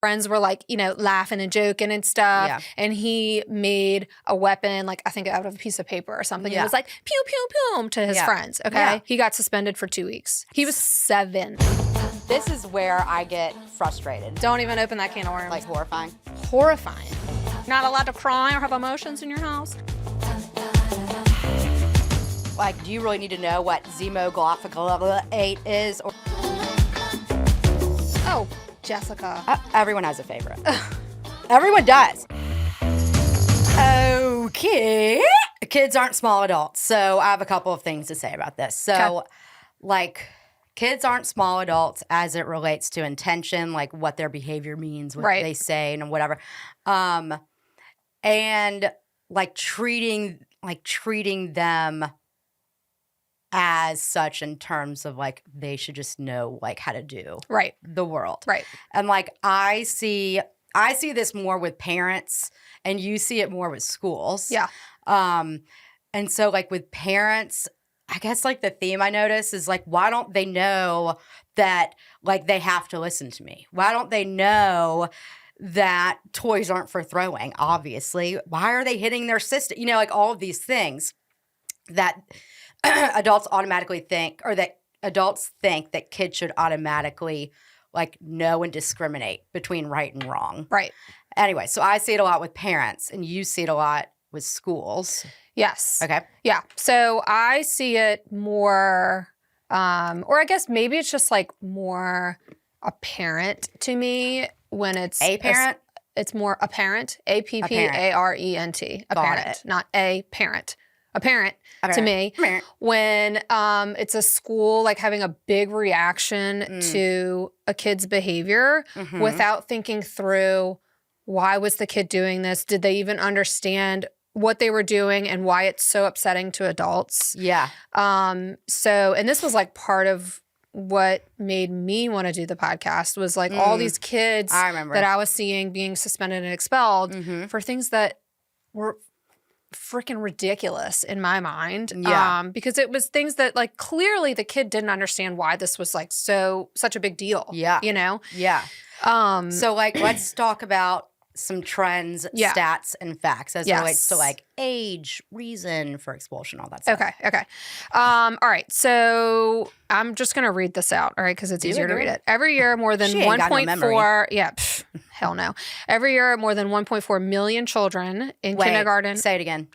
friends were like, laughing and joking and stuff. Yeah. And he made a weapon, like I think out of a piece of paper or something. Yeah. It was like pew, pew, pew to his friends. Okay. Yeah. He got suspended for 2 weeks. He was 7. This is where I get frustrated. Don't even open that can of worms. Like horrifying. Horrifying. Not allowed to cry or have emotions in your house. Like, do you really need to know what Zymoglophicol 8 is? Or Oh, Jessica. everyone has a favorite. Everyone does. Okay. Kids aren't small adults, so I have a couple of things to say about this. So, like, kids aren't small adults as it relates to intention, like what their behavior means, what they say, and whatever. And like treating them as such in terms of like they should just know like how to do the world. Right. And like I see this more with parents and you see it more with schools. Yeah. And so like with parents, I guess like the theme I notice is like, why don't they know that like they have to listen to me? Why don't they know that toys aren't for throwing, obviously? Why are they hitting their sister? Like all of these things that adults automatically think, or that adults think that kids should automatically like know and discriminate between right and wrong. Right. Anyway, so I see it a lot with parents and you see it a lot with schools. Yes. Okay. Yeah. So I see it more, or I guess maybe it's just like more apparent to me when it's a parent. It's more apparent. APPARENT. Apparent, not a parent. Apparent to me when it's a school like having a big reaction to a kid's behavior without thinking through why was the kid doing this? Did they even understand what they were doing and why it's so upsetting to adults? Yeah. So, and this was like part of what made me want to do the podcast was like all these kids that I was seeing being suspended and expelled for things that were freaking ridiculous in my mind. Yeah. Because it was things that like clearly the kid didn't understand why this was like such a big deal. Yeah. Yeah. So like let's talk about some trends, stats, and facts as it relates to like age, reason for expulsion, all that stuff. Okay. All right. So I'm just going to read this out, all right, because it's easier to read it. Every year, more than 1.4 hell no. Every year, more than 1.4 million children in kindergarten. Say it again.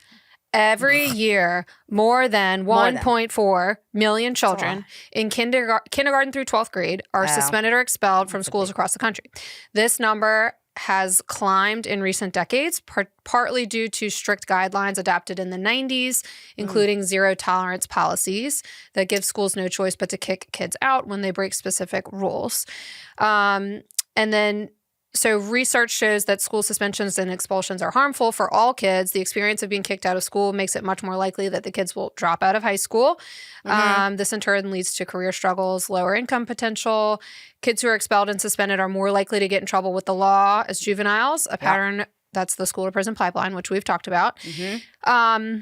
Every year, more than 1.4 million children in kindergarten through 12th grade are suspended or expelled from schools across the country. This number has climbed in recent decades, partly due to strict guidelines adopted in the 90s, including zero tolerance policies that give schools no choice but to kick kids out when they break specific rules. And then So research shows that school suspensions and expulsions are harmful for all kids. The experience of being kicked out of school makes it much more likely that the kids will drop out of high school. Mm-hmm. This in turn leads to career struggles, lower income potential. Kids who are expelled and suspended are more likely to get in trouble with the law as juveniles, a pattern that's the school to prison pipeline, which we've talked about. Mm-hmm.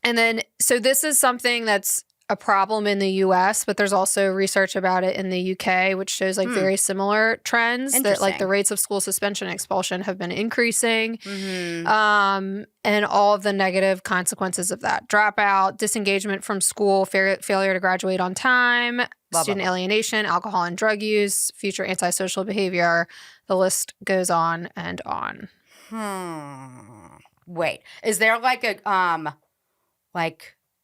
And then, so this is something that's a problem in the U.S., but there's also research about it in the U.K., which shows like very similar trends that like the rates of school suspension and expulsion have been increasing, and all of the negative consequences of that: dropout, disengagement from school, failure to graduate on time, student alienation, alcohol and drug use, future antisocial behavior. The list goes on and on. Wait, is there like a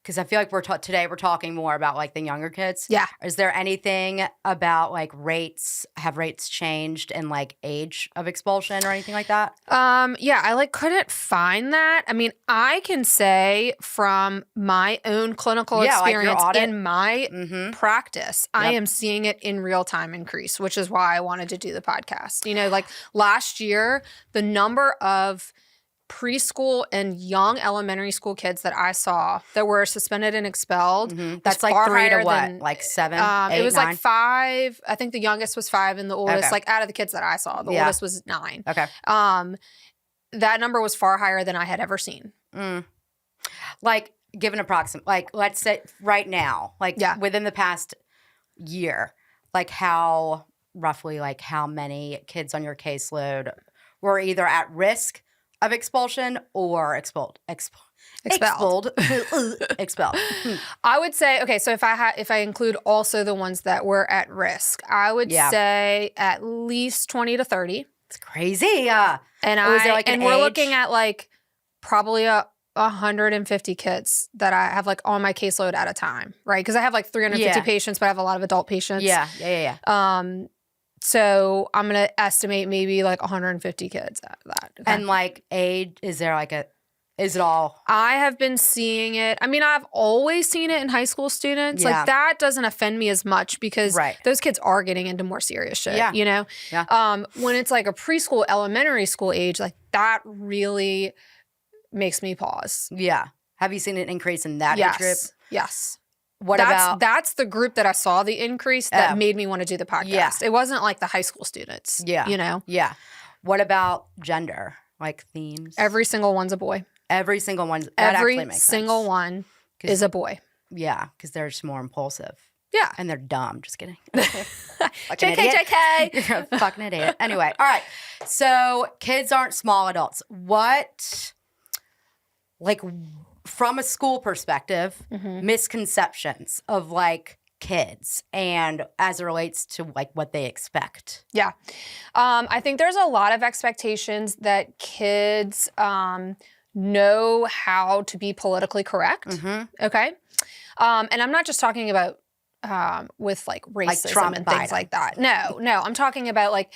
because I feel like today we're talking more about like the younger kids. Yeah. Is there anything about like rates? Have rates changed in like age of expulsion or anything like that? Yeah, I couldn't find that. I mean, I can say from my own clinical experience in my practice, I am seeing it in real time increase, which is why I wanted to do the podcast. You know, like last year, the number of preschool and young elementary school kids that I saw that were suspended and expelled. That's like 3 to what? Like 7, 8, it was 9? like 5. I think the youngest was 5 and the oldest, like out of the kids that I saw, the oldest was 9. Okay. That number was far higher than I had ever seen. Like, give an approximate, like let's say right now, like within the past year, like how roughly like how many kids on your caseload were either at risk of expulsion or expelled. Expelled. I would say, okay, so if I include also the ones that were at risk, I would say at least 20 to 30. It's crazy. And we're looking at like probably 150 kids that I have like on my caseload at a time, right? Because I have like 350 patients, but I have a lot of adult patients. Yeah. So I'm going to estimate maybe like 150 kids out of that. Okay? And like age, is it all? I have been seeing it. I mean, I've always seen it in high school students. Like that doesn't offend me as much because those kids are getting into more serious shit, you know? Yeah. When it's like a preschool, elementary school age, like that really makes me pause. Yeah. Have you seen an increase in that age group? Yes. That's the group that I saw the increase that made me want to do the podcast. Yeah. It wasn't like the high school students. Yeah. You know? Yeah. What about gender? Like themes? Every single one's a boy. Every single one. Every single one is a boy. Yeah, because they're just more impulsive. Yeah. And they're dumb. Just kidding. JK. You're a fucking idiot. Anyway, all right. So kids aren't small adults. What, like, from a school perspective, misconceptions of like kids and as it relates to like what they expect? Yeah. I think there's a lot of expectations that kids know how to be politically correct. Okay. And I'm not just talking about with like racism like Trump and things Biden. like that. No, I'm talking about like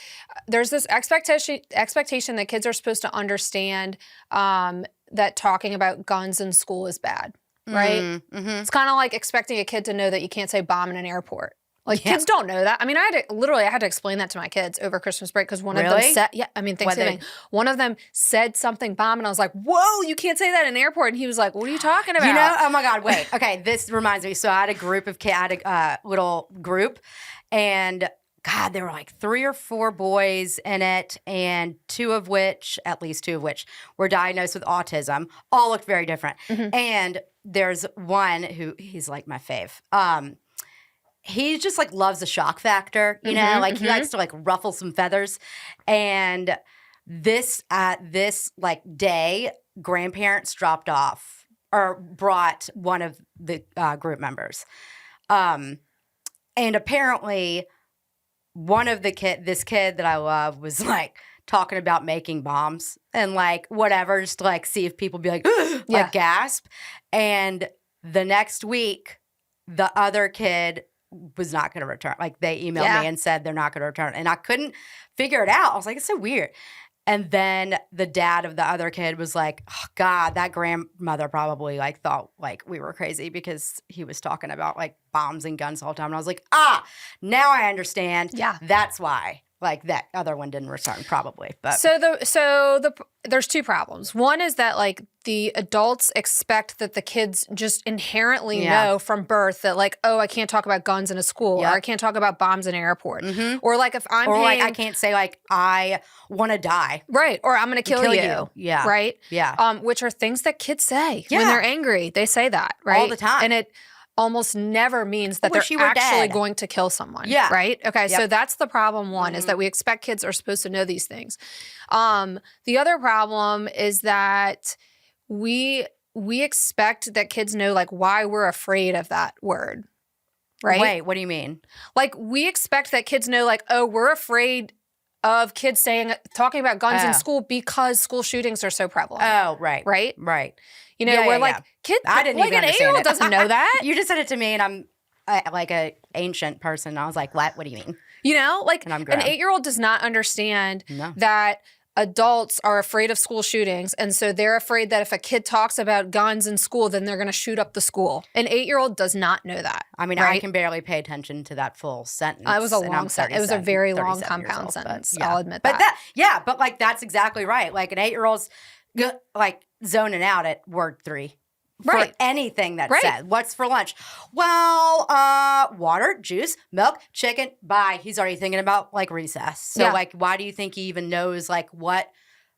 there's this expectation that kids are supposed to understand that talking about guns in school is bad, right? It's kind of like expecting a kid to know that you can't say bomb in an airport. Like kids don't know that. I mean, I had to explain that to my kids over Christmas break because one of them said, Thanksgiving. One of them said something bomb, and I was like, "Whoa, you can't say that in an airport." And he was like, "What are you talking about?" You know? Oh my God! Wait. Okay, this reminds me. So I had a group of kids. I had a little group, and God, there were like 3 or 4 boys in it, and at least two of which, were diagnosed with autism. All looked very different. And there's one he's like my fave. He just like loves the shock factor, you know, like he likes to like ruffle some feathers. And this like day, grandparents dropped off or brought one of the group members. And apparently one of this kid that I love was like talking about making bombs and like whatever, just to like see if people be like, like gasp. And the next week, the other kid was not going to return. Like they emailed me and said they're not going to return. And I couldn't figure it out. I was like, it's so weird. And then the dad of the other kid was like, oh, God, that grandmother probably like thought like we were crazy because he was talking about like bombs and guns all the time. And I was like, now I understand. Yeah. That's why. Like that other one didn't return, probably. But there's 2 problems. One is that like the adults expect that the kids just inherently know from birth that like, oh, I can't talk about guns in a school, or I can't talk about bombs in an airport, or like if I'm like I can't say like I want to die, right, or I'm going to kill you, yeah, right, yeah, which are things that kids say when they're angry. They say that right all the time, and it almost never means that they're actually going to kill someone. Yeah. Right? Okay, so that's the problem one, is that we expect kids are supposed to know these things. The other problem is that we expect that kids know like why we're afraid of that word. Right? Wait, what do you mean? Like we expect that kids know like, oh, we're afraid of kids talking about guns in school because school shootings are so prevalent. Oh, right. Right? Right. You know, we're like, kids, I didn't like even an 8-year-old doesn't know that. You just said it to me and I'm like an ancient person. I was like, what? What do you mean? You know, like an 8-year-old does not understand that adults are afraid of school shootings. And so they're afraid that if a kid talks about guns in school, then they're going to shoot up the school. An 8-year-old does not know that. I mean, I can barely pay attention to that full sentence. It was a long sentence. It was a very long compound sentence. I'll admit that. But like that's exactly right. Like an 8-year-old's like zoning out at word 3. For anything that's said. What's for lunch? Well, water, juice, milk, chicken, bye. He's already thinking about like recess. So like, why do you think he even knows like what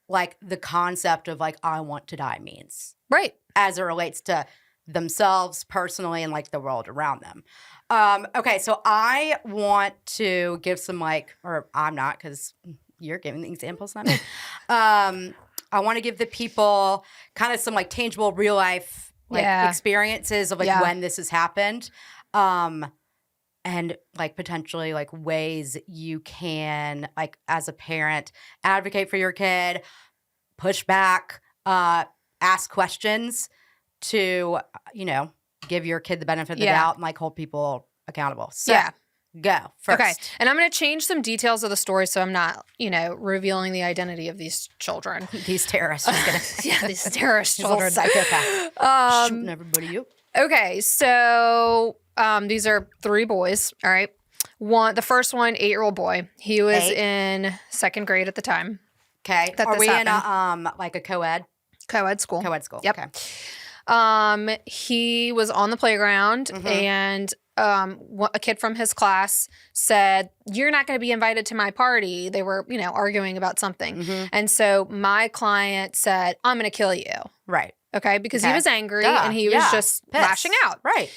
like the concept of like I want to die means? Right. As it relates to themselves personally and like the world around them. Okay, so I want to give some or I'm not because you're giving the examples, not me. I want to give the people kind of some like tangible real life experiences of like when this has happened. And like potentially like ways you can like as a parent advocate for your kid, push back, ask questions to, give your kid the benefit of the doubt and like hold people accountable. So go first. Okay. And I'm going to change some details of the story so I'm not, revealing the identity of these children. These terrorists. These terrorist children. Psychopath. Shooting everybody up. Okay. So these are 3 boys. All right. The first one, 8-year-old boy. He was in 2nd grade at the time. Okay. Are we in a co-ed? Co-ed school. Co-ed school. Yep. Okay. He was on the playground and a kid from his class said, "You're not going to be invited to my party." They were, arguing about something. And so my client said, "I'm going to kill you." Right. Okay. Because he was angry and he was just lashing out. Right.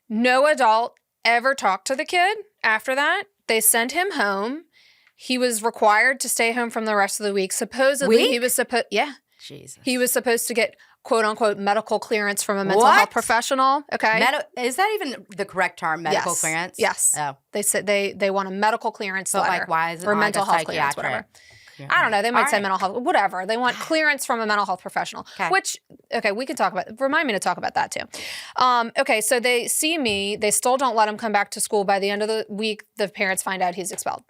No adult ever talked to the kid after that. They sent him home. He was required to stay home from the rest of the week. Supposedly he was Jesus. He was supposed to get quote unquote medical clearance from a mental health professional. Okay. Is that even the correct term? Medical clearance? Yes. Oh. They said they want a medical clearance letter. Like why is it or not mental health clearance, whatever. I don't know. They might say mental health, whatever. They want clearance from a mental health professional, which, we can talk about. Remind me to talk about that too. Okay, so they see me. They still don't let him come back to school. By the end of the week, the parents find out he's expelled.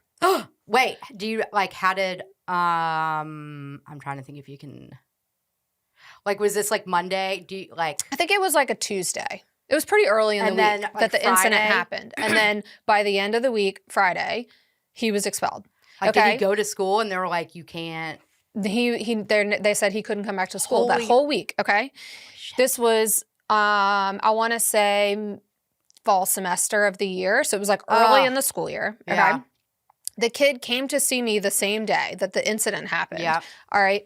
Wait, do you how did, I'm trying to think if you can, was this Monday? Do you I think it was a Tuesday. It was pretty early in the week that the incident happened. And then by the end of the week, Friday, he was expelled. Did he go to school and they were like, you can't? They said he couldn't come back to school that whole week. Okay. This was, I want to say fall semester of the year. So it was early in the school year. Okay. Yeah. The kid came to see me the same day that the incident happened. Yeah. All right.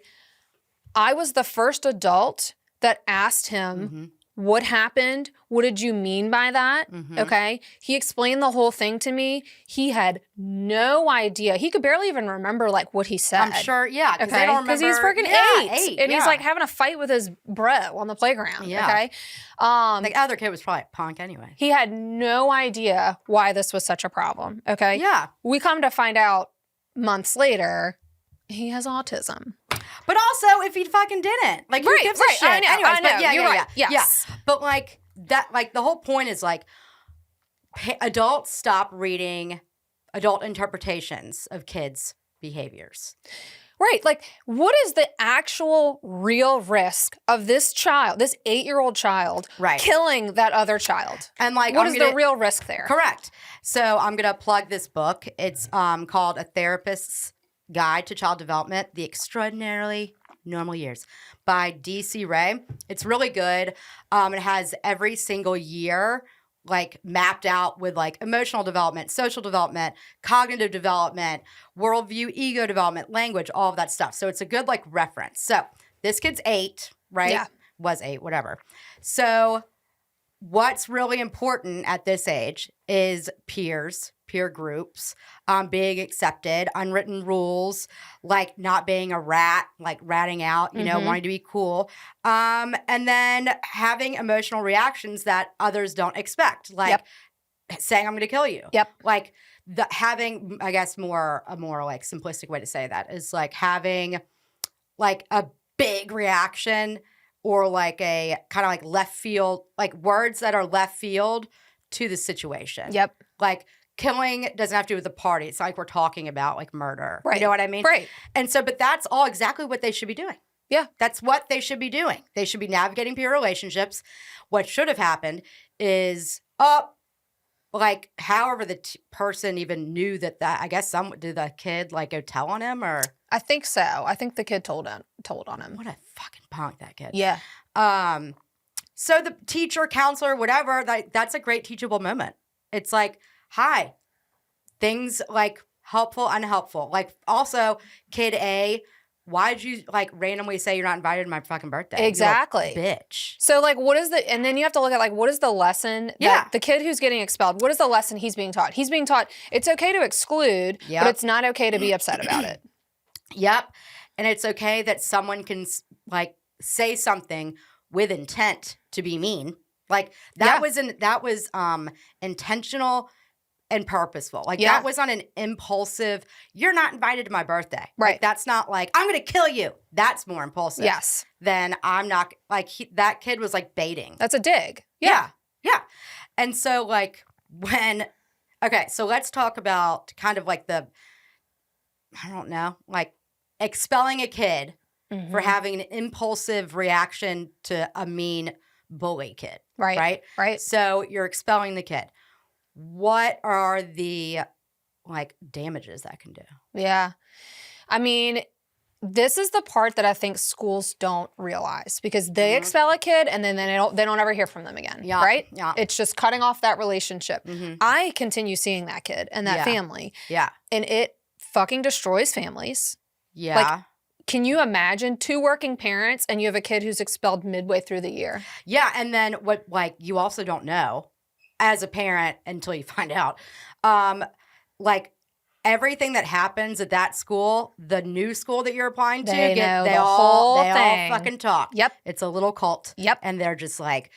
I was the first adult that asked him what happened. What did you mean by that? Okay. He explained the whole thing to me. He had no idea. He could barely even remember what he said. I'm sure. Yeah. Because they don't remember. Because he's freaking 8. And he's having a fight with his bro on the playground. Yeah. Okay. The other kid was probably a punk anyway. He had no idea why this was such a problem. Okay. Yeah. We come to find out months later, he has autism. But also, if he fucking didn't, who gives a shit? I know. Anyways, I know. You're right. Yes. But that, the whole point is adults stop reading adult interpretations of kids' behaviors. Right. What is the actual real risk of this child, this 8-year-old child, killing that other child? And what is the real risk there? Correct. So I'm gonna plug this book. It's called A Therapist's Guide to Child Development, The Extraordinarily Normal Years by D.C. Ray. It's really good. It has every single year mapped out with emotional development, social development, cognitive development, worldview, ego development, language, all of that stuff. So it's a good reference. So this kid's 8, right? Yeah. Was 8, whatever. So what's really important at this age is peer groups, being accepted, unwritten rules, not being a rat, ratting out, wanting to be cool. And then having emotional reactions that others don't expect, saying, "I'm going to kill you." Yep. Having, I guess, a more simplistic way to say that is having a big reaction or a kind of left field, words that are left field to the situation. Yep. Killing doesn't have to do with the party. It's not we're talking about murder. Right. You know what I mean? Right. And so, but that's all exactly what they should be doing. Yeah. That's what they should be doing. They should be navigating peer relationships. What should have happened is, however the person even knew that, I guess did the kid go tell on him or? I think so. I think the kid told on him. What a fucking punk, that kid. Yeah. So the teacher, counselor, whatever, that's a great teachable moment. It's hi, things helpful, unhelpful. Also, kid A why'd you like randomly say you're not invited to my fucking birthday? Exactly. You bitch. So like and then you have to look at like what is the lesson that the kid who's getting expelled, what is the lesson he's being taught? He's being taught it's okay to exclude, but it's not okay to be upset about it. Yep. And it's okay that someone can like say something with intent to be mean. Like that was intentional and purposeful. Like that was on an impulsive, you're not invited to my birthday. Right. Like, that's not like, I'm going to kill you. That's more impulsive. Yes. Than I'm not, like that kid was like baiting. That's a dig. Yeah. And so like so let's talk about kind of like I don't know, like expelling a kid for having an impulsive reaction to a mean bully kid. Right. So you're expelling the kid. What are the like damages that can do? Yeah. I mean, this is the part that I think schools don't realize because they expel a kid and then they don't ever hear from them again. Yeah. Right? Yeah. It's just cutting off that relationship. I continue seeing that kid and that family. Yeah. And it fucking destroys families. Yeah. Like, can you imagine 2 working parents and you have a kid who's expelled midway through the year? Yeah. And then what like you also don't know as a parent until you find out, like everything that happens at that school, the new school that you're applying to, they all fucking talk. Yep. It's a little cult. Yep. And they're just like,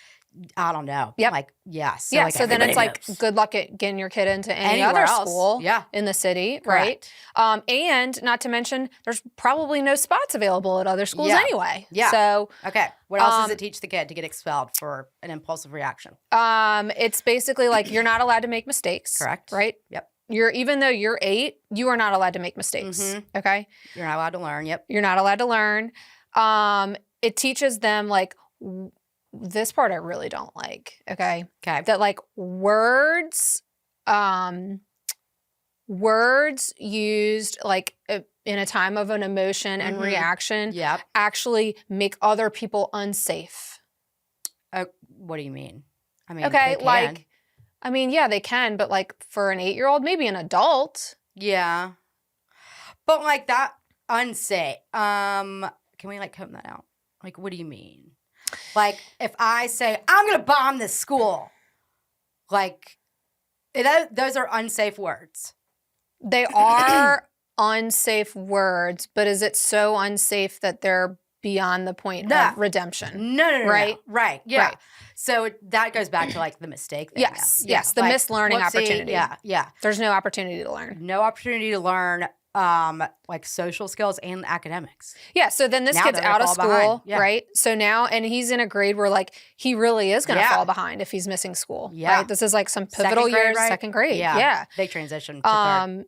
I don't know. Yep. Like, yes. So, so then it's like, good luck at getting your kid into any other school in the city, right? And not to mention, there's probably no spots available at other schools anyway. Yeah. So, okay. What else does it teach the kid to get expelled for an impulsive reaction? It's basically like you're not allowed to make mistakes. Correct. Right? Yep. Even though you're 8, you are not allowed to make mistakes. Okay? You're not allowed to learn. Yep. You're not allowed to learn. It teaches them like this part I really don't like, okay? Okay. That like words used like in a time of an emotion and reaction actually make other people unsafe. What do you mean? I mean, okay, like, I mean, yeah, they can, but like for an 8-year-old, maybe an adult. Yeah. But like that unsafe, can we like comb that out? Like, what do you mean? Like, if I say, I'm going to bomb this school, like, those are unsafe words. They are unsafe words, but is it so unsafe that they're beyond the point of redemption? No. Right? Right. Yeah. Right. So that goes back to, like, the mistake thing. Yes. Yes. The missed learning opportunity. Yeah. There's no opportunity to learn. No opportunity to learn. Like social skills and academics. Yeah, so then this kid's out of school, right? So now, and he's in a grade where like he really is going to fall behind if he's missing school, right? This is like some pivotal years, second grade. Yeah. Big transition to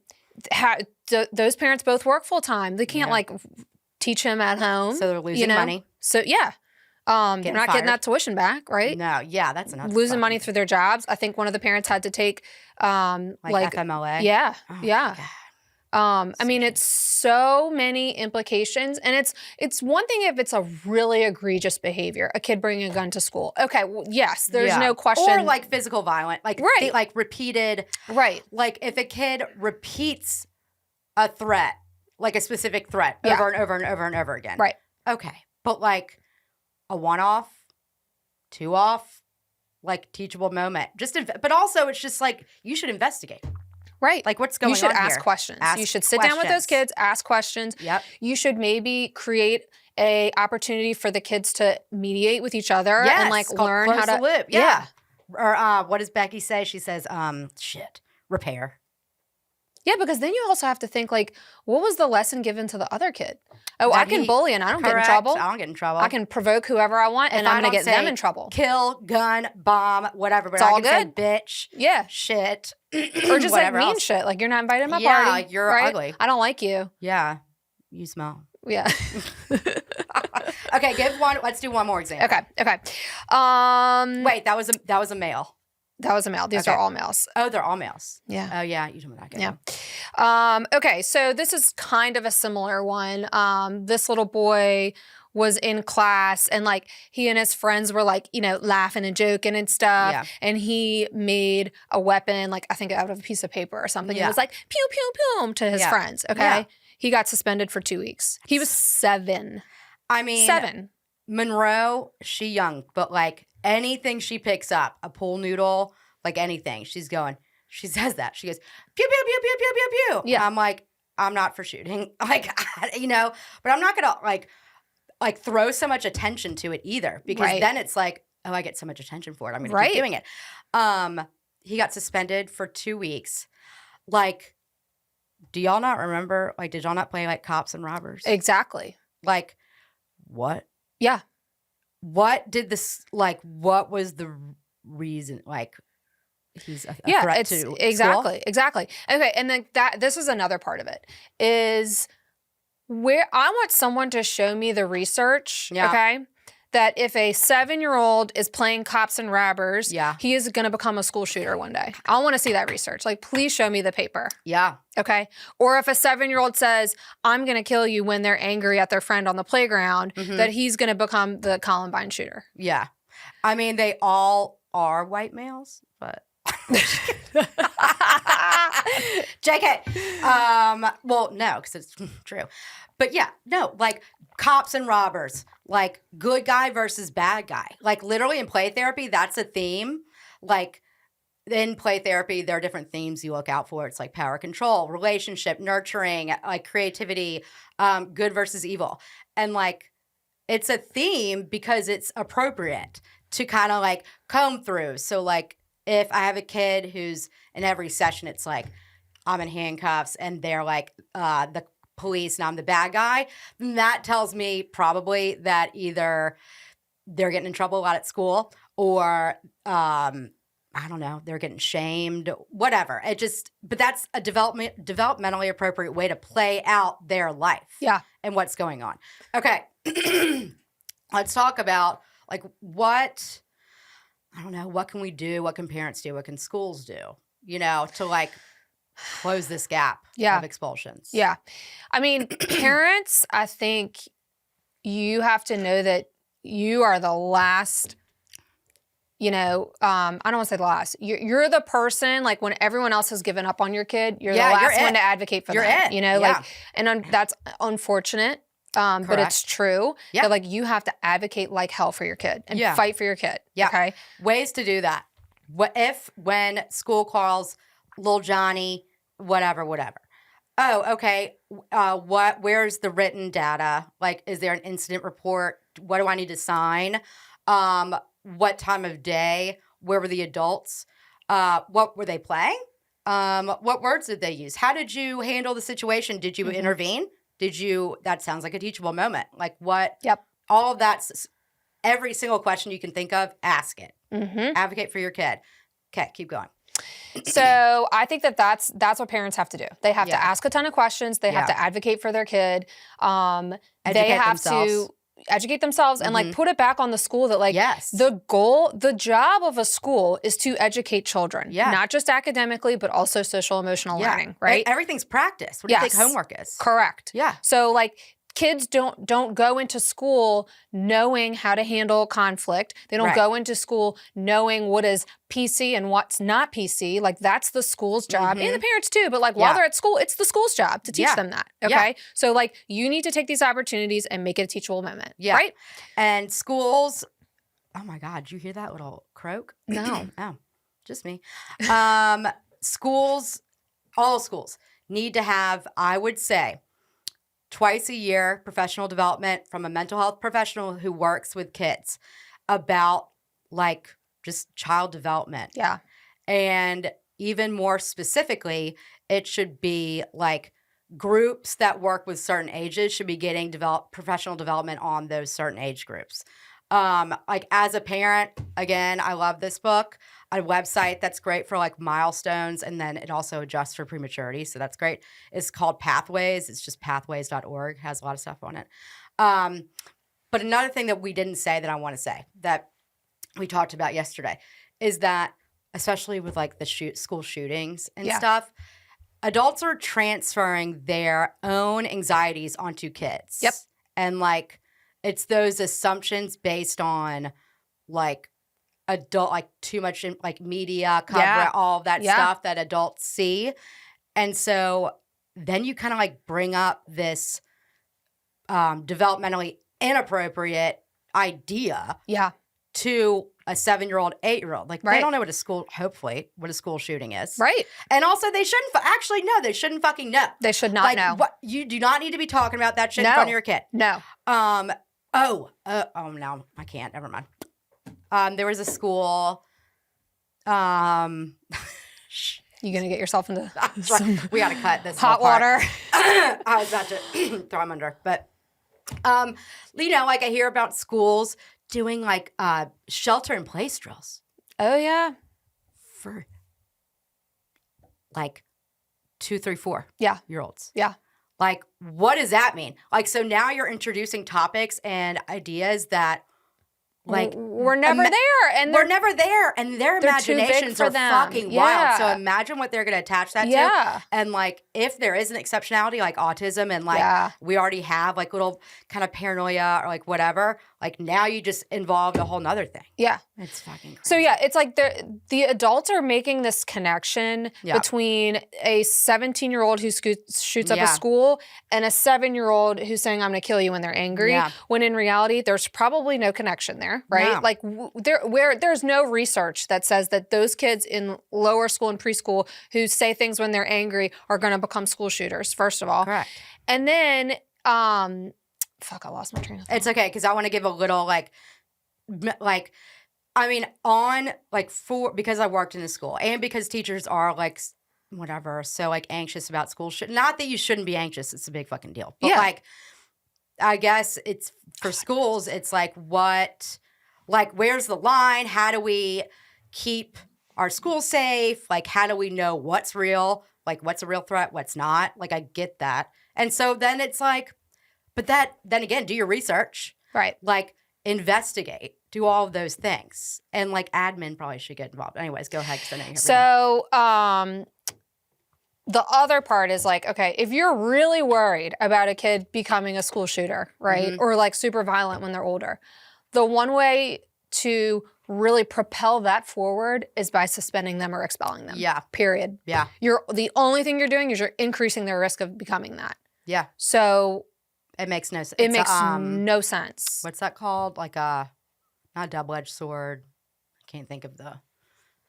third. Those parents both work full time. They can't like teach him at home. So they're losing money. So they're not getting that tuition back, right? No, that's another losing money through their jobs. I think one of the parents had to take like FMLA. Yeah, yeah. I mean, it's so many implications, and it's one thing if it's a really egregious behavior, a kid bringing a gun to school. Okay, well, yes, there's no question. Or like physical violence, like like repeated. Right. Like if a kid repeats a threat, like a specific threat, over and over and over and over again. Right. Okay, but like a 1-off, 2-off, like teachable moment. But also it's just like you should investigate. Right. Like what's going on here? You should ask questions. You should sit down with those kids, ask questions. Yep. You should maybe create a opportunity for the kids to mediate with each other and like learn how to loop. Yeah. Or what does Becky say? She says, repair. Yeah, because then you also have to think like, what was the lesson given to the other kid? Oh, I can bully and I don't get in trouble. I don't get in trouble. I can provoke whoever I want and I'm going to get them in trouble. Kill, gun, bomb, whatever. But it's all good. Say bitch, shit. Or just like mean shit. Like you're not invited to my party. Yeah, like you're ugly. I don't like you. Yeah. You smell. Yeah. Okay, let's do one more example. Okay. Wait, that was a male. That was a male. These are all males. Oh, they're all males. Yeah. Oh, yeah. You told me that. Yeah. Okay. So this is kind of a similar one. This little boy was in class and like he and his friends were like, laughing and joking and stuff. Yeah. And he made a weapon, like I think out of a piece of paper or something. Yeah. It was like pew, pew, pew to his friends. Okay. He got suspended for 2 weeks. He was 7. I mean, 7. Monroe, she young, but like anything she picks up, a pool noodle, like anything, she says that. She goes, pew, pew, pew, pew, pew, pew, pew. Yeah. I'm like, I'm not for shooting. Like, but I'm not going to like throw so much attention to it either, because then it's like, oh, I get so much attention for it. I'm going to keep doing it. He got suspended for 2 weeks. Like, do y'all not remember? Like, did y'all not play like cops and robbers? Exactly. Like, what? Yeah. What did this, like, what was the reason? Like, he's a threat to school? Exactly. Okay, and then this is another part of it, is where I want someone to show me the research, okay, that if a 7-year-old is playing cops and robbers, he is going to become a school shooter one day. I want to see that research. Like, please show me the paper. Yeah. Okay? Or if a 7-year-old says, I'm going to kill you when they're angry at their friend on the playground, that he's going to become the Columbine shooter. Yeah. I mean, they all are white males, but... JK. Well, no, because it's true. But yeah, no, like cops and robbers, like good guy versus bad guy. Like literally in play therapy, that's a theme. Like in play therapy, there are different themes you look out for. It's like power control, relationship, nurturing, like creativity, good versus evil. And like it's a theme because it's appropriate to kind of like comb through. So like if I have a kid who's in every session, it's like I'm in handcuffs and they're like the police and I'm the bad guy, then that tells me probably that either they're getting in trouble a lot at school or I don't know, they're getting shamed, whatever. But that's a developmentally appropriate way to play out their life. Yeah. And what's going on. Okay. Let's talk about like what can we do? What can parents do? What can schools do? To like close this gap of expulsions. Yeah. I mean, parents, I think you have to know that you are the last, I don't want to say the last. You're the person, like when everyone else has given up on your kid, you're the last one to advocate for them. That's unfortunate. But it's true. Yeah. That, like, you have to advocate like hell for your kid and fight for your kid. Yeah. Okay. Ways to do that. When school calls little Johnny, whatever. Oh, okay. Where's the written data? Like, is there an incident report? What do I need to sign? What time of day? Where were the adults? What were they playing? What words did they use? How did you handle the situation? Did you intervene? That sounds like a teachable moment. Like what? Yep. All of that's every single question you can think of, ask it. Advocate for your kid. Okay, keep going. So I think that's what parents have to do. They have to ask a ton of questions. They have to advocate for their kid. They have to educate themselves and like put it back on the school that like the job of a school is to educate children. Yeah. Not just academically, but also social emotional learning, right? Everything's practice. What do you think homework is? Correct. Yeah. So like kids don't go into school knowing how to handle conflict. They don't go into school knowing what is PC and what's not PC. Like that's the school's job and the parents too. But like while they're at school, it's the school's job to teach them that. Okay. Yeah. So like you need to take these opportunities and make it a teachable moment. Yeah. Right. And schools, oh my God, did you hear that little croak? No. Oh, just me. Schools, all schools need to have, I would say, twice a year, professional development from a mental health professional who works with kids about like just child development. Yeah. And even more specifically, it should be like groups that work with certain ages should be getting professional development on those certain age groups. Like as a parent, again, I love this book. A website that's great for like milestones, and then it also adjusts for prematurity, so that's great. It's called Pathways. It's just pathways.org. Has a lot of stuff on it. But another thing that we didn't say that I want to say that we talked about yesterday is that, especially with like the school shootings and stuff, adults are transferring their own anxieties onto kids. Yep. And like it's those assumptions based on like adult, like too much like media cover, all of that stuff that adults see. And so then you kind of like bring up this developmentally inappropriate idea to a 7-year-old, 8-year-old. Like, they don't know what a school shooting is. Right. And also, they shouldn't, actually, no, they shouldn't fucking know. They should not know. You do not need to be talking about that shit in front of your kid. No. No, I can't. Never mind. There was a school, You gonna get yourself into we gotta cut this hot water. I was about to throw him under, but you know, like I hear about schools doing like shelter in place drills. Oh yeah, for like 2, 3, 4 year olds. Yeah. Like, what does that mean? Like, so now you're introducing topics and ideas that, like, we're never there, and their imaginations are fucking wild. So imagine what they're going to attach that to. And like, if there is an exceptionality like autism, and like we already have like little kind of paranoia or like whatever, like now you just involved a whole nother thing. Yeah, it's fucking crazy. So yeah, it's like the adults are making this connection between a 17-year-old who shoots up a school and a 7-year-old who's saying I'm going to kill you when they're angry. When in reality, there's probably no connection there. Right? No. Like there's no research that says that those kids in lower school and preschool who say things when they're angry are going to become school shooters, first of all. Correct. And then, fuck, I lost my train of thought. It's okay, because I want to give a little like, I mean, on like because I worked in a school and because teachers are like, whatever, so like anxious about school shit. Not that you shouldn't be anxious. It's a big fucking deal. But like, I guess it's for schools, it's like where's the line? How do we keep our school safe? Like, how do we know what's real? Like, what's a real threat? What's not? Like, I get that. And so then it's like, but then again, do your research. Right. Like, investigate. Do all of those things. And like, admin probably should get involved. Anyways, go ahead. So, the other part is like, okay, if you're really worried about a kid becoming a school shooter, right? Mm-hmm. Or like super violent when they're older, the one way to really propel that forward is by suspending them or expelling them. Yeah. Period. Yeah. The only thing you're doing is you're increasing their risk of becoming that. Yeah. So it makes no sense. It makes no sense. What's that called? Like not a double-edged sword. I can't think of the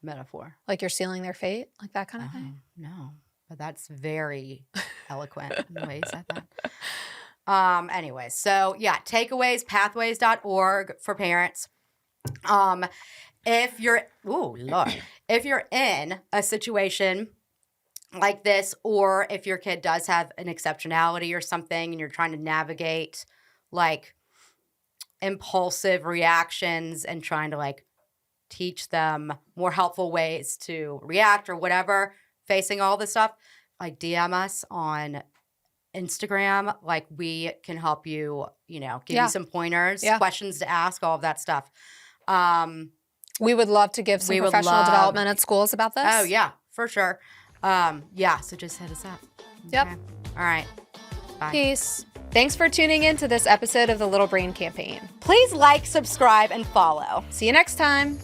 metaphor. Like you're sealing their fate? Like that kind of thing? No. But that's very eloquent in the way you said that. Anyway, so yeah, takeaways, pathways.org for parents. If you're in a situation like this, or if your kid does have an exceptionality or something and you're trying to navigate like impulsive reactions and trying to like teach them more helpful ways to react or whatever, facing all this stuff, like DM us on Instagram. Like we can help you, give you some pointers, questions to ask, all of that stuff. We would love to give some professional development at schools about this. Oh yeah, for sure. So just hit us up. Yep. Okay. All right. Bye. Peace. Thanks for tuning in to this episode of the Little Brain Campaign. Please like, subscribe, and follow. See you next time.